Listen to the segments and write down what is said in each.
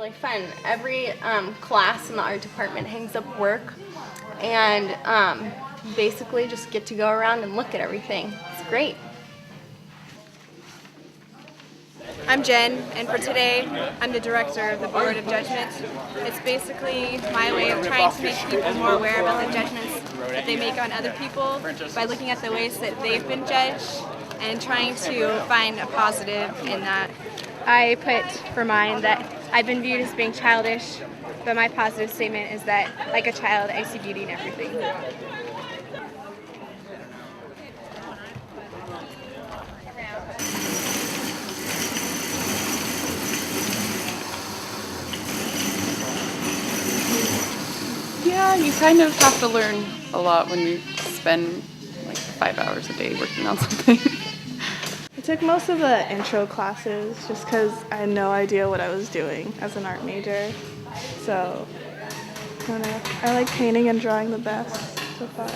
really fun. Every class in the art department hangs up work, and you basically just get to go around and look at everything. It's great. I'm Jen, and for today, I'm the director of the Board of Judgment. It's basically my way of trying to make people more aware about the judgments that they make on other people by looking at the ways that they've been judged and trying to find a positive in that. I put for mine that I've been viewed as being childish, but my positive statement is that, like a child, I see beauty in everything. Yeah, you kind of have to learn a lot when you spend like 5 hours a day working on something. I took most of the intro classes just because I had no idea what I was doing as an art major. So, I don't know. I like painting and drawing the best so far.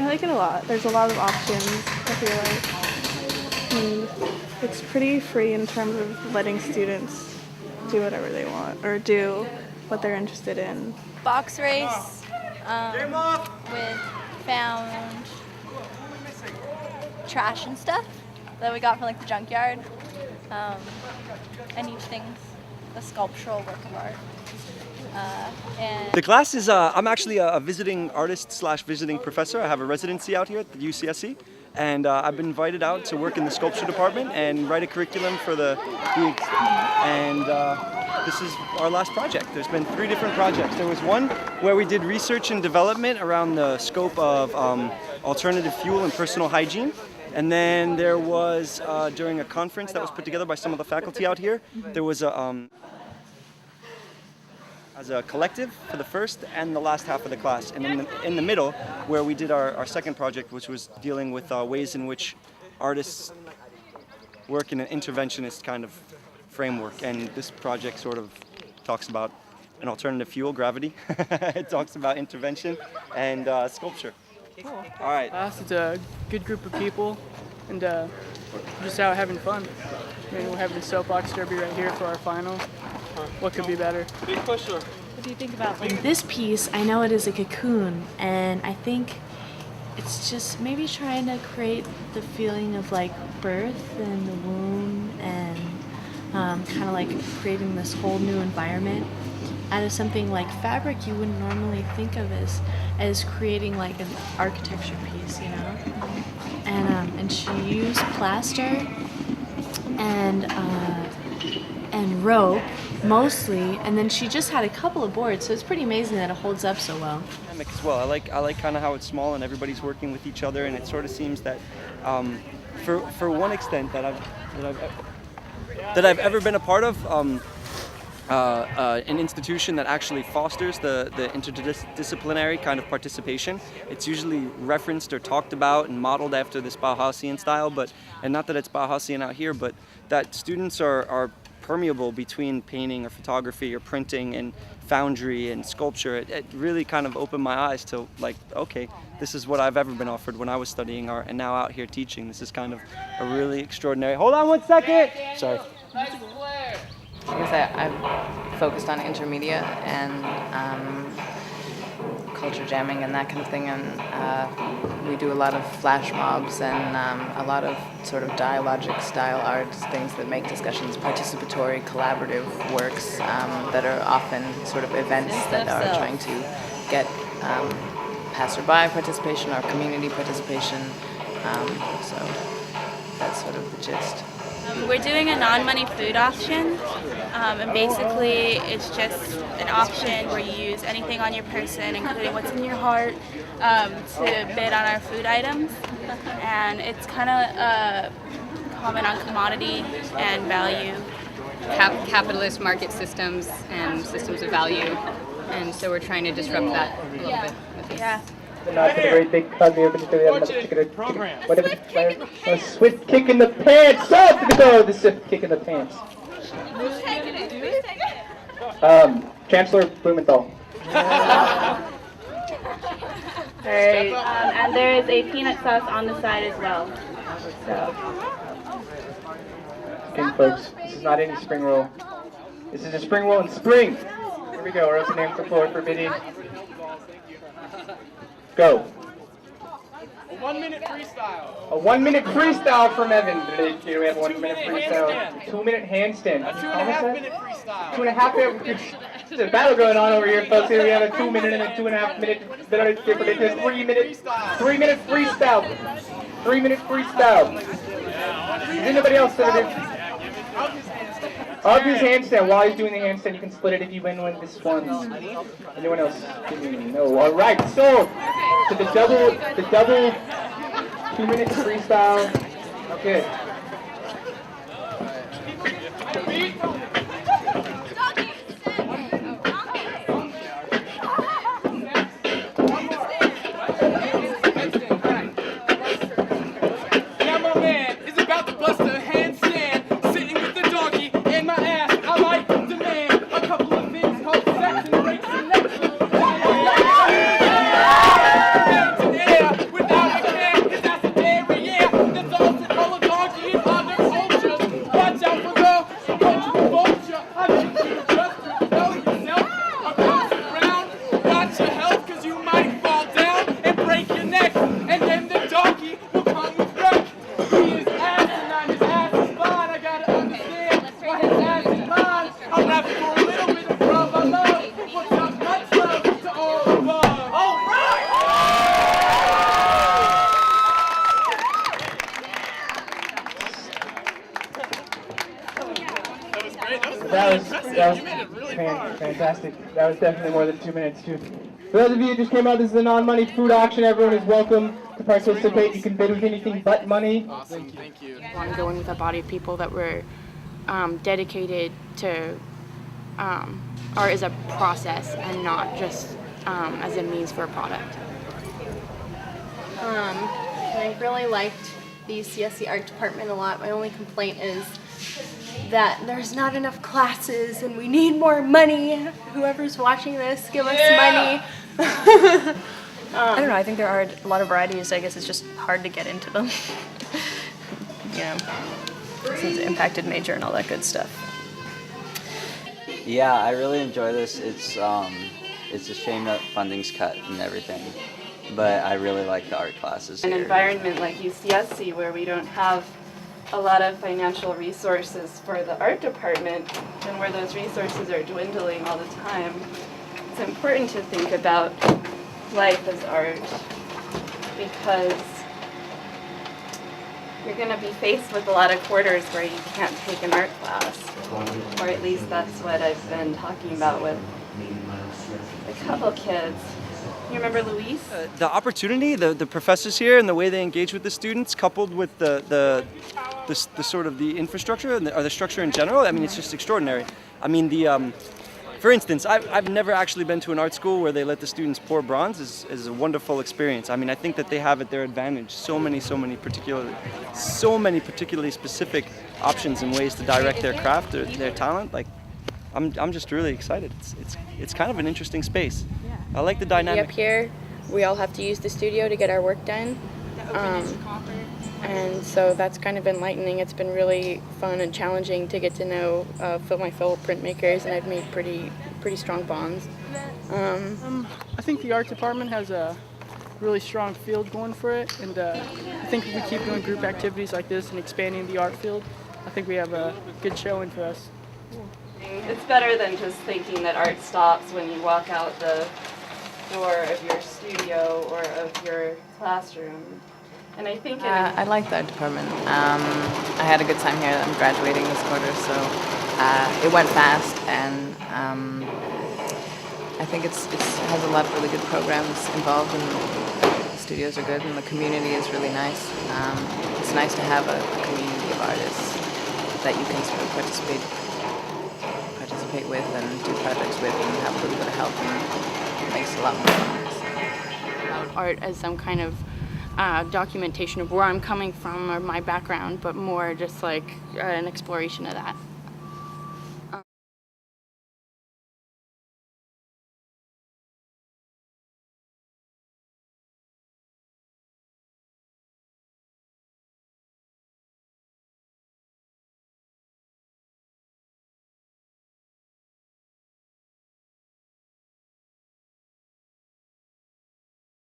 I like it a lot. There's a lot of options, I feel like. And it's pretty free in terms of letting students do whatever they want or do what they're interested in. Box race with found trash and stuff that we got from like the junkyard, and each thing's a sculptural work of art. And the class is, I'm actually a visiting artist / visiting professor. I have a residency out here at the UCSC, and I've been invited out to work in the sculpture department and write a curriculum for this is our last project. There's been 3 different projects. There was one where we did research and development around the scope of alternative fuel and personal hygiene. And then there was, during a conference that was put together by some of the faculty out here, there was as a collective for the first and the last half of the class. And in the middle, where we did our second project, which was dealing with ways in which artists work in an interventionist kind of framework. And this project sort of talks about an alternative fuel, gravity. It talks about intervention and sculpture. Cool. All right. It's a good group of people, and we're just out having fun. I mean, we're having a soapbox derby right here for our final. What could be better? Big pusher. What do you think about this piece? I know it is a cocoon, and I think it's just maybe trying to create the feeling of like birth and the womb, and kind of like creating this whole new environment out of something like fabric you wouldn't normally think of as creating like an architecture piece, you know. And she used plaster and rope mostly, and then she just had a couple of boards, so it's pretty amazing that it holds up so well. As well, I like kind of how it's small and everybody's working with each other, and it sort of seems that for one extent that I've ever been a part of, an institution that actually fosters the interdisciplinary kind of participation. It's usually referenced or talked about and modeled after this Bauhausian style, and not that it's Bauhausian out here, but that students are permeable between painting or photography or printing and foundry and sculpture. It really kind of opened my eyes to like, okay, this is what I've ever been offered when I was studying art, and now out here teaching. This is kind of a really extraordinary. Hold on 1 second. Sorry. Because I've focused on intermedia and culture jamming and that kind of thing, and we do a lot of flash mobs and a lot of sort of dialogic style art, things that make discussions participatory, collaborative works that are often sort of events that are trying to get passerby participation or community participation, so that's sort of the gist. We're doing a non-money food auction, and basically it's just an auction where you use anything on your person, including what's in your heart, to bid on our food items. And it's kind of a comment on commodity and value. Capitalist market systems and systems of value, and so we're trying to disrupt that a little bit with this. Yeah. Not a very big hug. A swift kick in the pants. Stop to go. The swift kick in the pants. Who's taking it? Who's taking it? Chancellor Blumenthal. Alright, and there is a peanut sauce on the side as well. So. Okay, folks, this is not any spring roll. This is a spring roll in spring. Here we go. We're opening the floor for bidding. Go. A 1 minute freestyle. A 1 minute freestyle from Evan. Here we have 1 minute freestyle. 2 minute handstand. A 2.5 minute freestyle. 2.5 minute. There's a battle going on over here, folks. Here we have a 2 minute and a 2.5 minute. 3 minute. 3 minute freestyle. 3 minute freestyle. Is anybody else that Obvious handstand. While he's doing the handstand, you can split it if you win this one. Anyone else? No. All right. So the double 2 minutes freestyle. Okay. Now my man is about to bust a handstand, sitting with the doggy in my ass. I might demand a couple of things called sex and breaks and necks. Hands in air without a care, 'cause that's a derriere. That's also called a doggy and other cultures. Watch out for the cultural vulture. I need you just to know yourself across the ground. Watch your health, 'cause you might fall down and break your neck. And then the doggy will come with wreck. He is asinine, his ass is fine. I gotta understand why his ass is mine. I'm rapping for a little bit of rub. I love what's up, much love to all above. All right! That was fantastic. That was definitely more than 2 minutes, too. For those of you who just came out, this is a non-money food auction. Everyone is welcome to participate. You can bid with anything but money. Awesome, thank you. I want to go in with a body of people that were dedicated to art as a process and not just as a means for a product. I really liked the UCSC art department a lot. My only complaint is that there's not enough classes and we need more money. Whoever's watching this, give us money. I don't know, I think there are a lot of varieties. I guess it's just hard to get into them. You know, since it impacted major and all that good stuff. Yeah, I really enjoy this. It's a shame that funding's cut and everything, but I really like the art classes An here. environment like UCSC where we don't have a lot of financial resources for the art department and where those resources are dwindling all the time, it's important to think about life as art because you're going to be faced with a lot of quarters where you can't take an art class, or at least that's what I've been talking about with a couple kids. You remember Luis? The opportunity, the professors here and the way they engage with the students, coupled with the sort of the infrastructure or the structure in general, I mean, it's just extraordinary. I mean, for instance, I've never actually been to an art school where they let the students pour bronze. Is a wonderful experience. I mean, I think that they have at their advantage so many particularly specific options and ways to direct their craft or their talent. Like, I'm just really excited. It's kind of an interesting space. I like the dynamic. Up here, we all have to use the studio to get our work done. And so that's kind of enlightening. It's been really fun and challenging to get to know my fellow printmakers, and I've made pretty strong bonds. I think the art department has a really strong field going for it, and I think if we keep doing group activities like this and expanding the art field, I think we have a good showing for us. It's better than just thinking that art stops when you walk out the door of your studio or of your classroom. And I think I like the art department. I had a good time here. I'm graduating this quarter, so it went fast, and I think it has a lot of really good programs involved, and the studios are good, and the community is really nice. It's nice to have a community of artists that you can sort of participate with and do projects with and have a little bit of help, and it makes it a lot more fun. Art as some kind of documentation of where I'm coming from or my background, but more just like an exploration of that.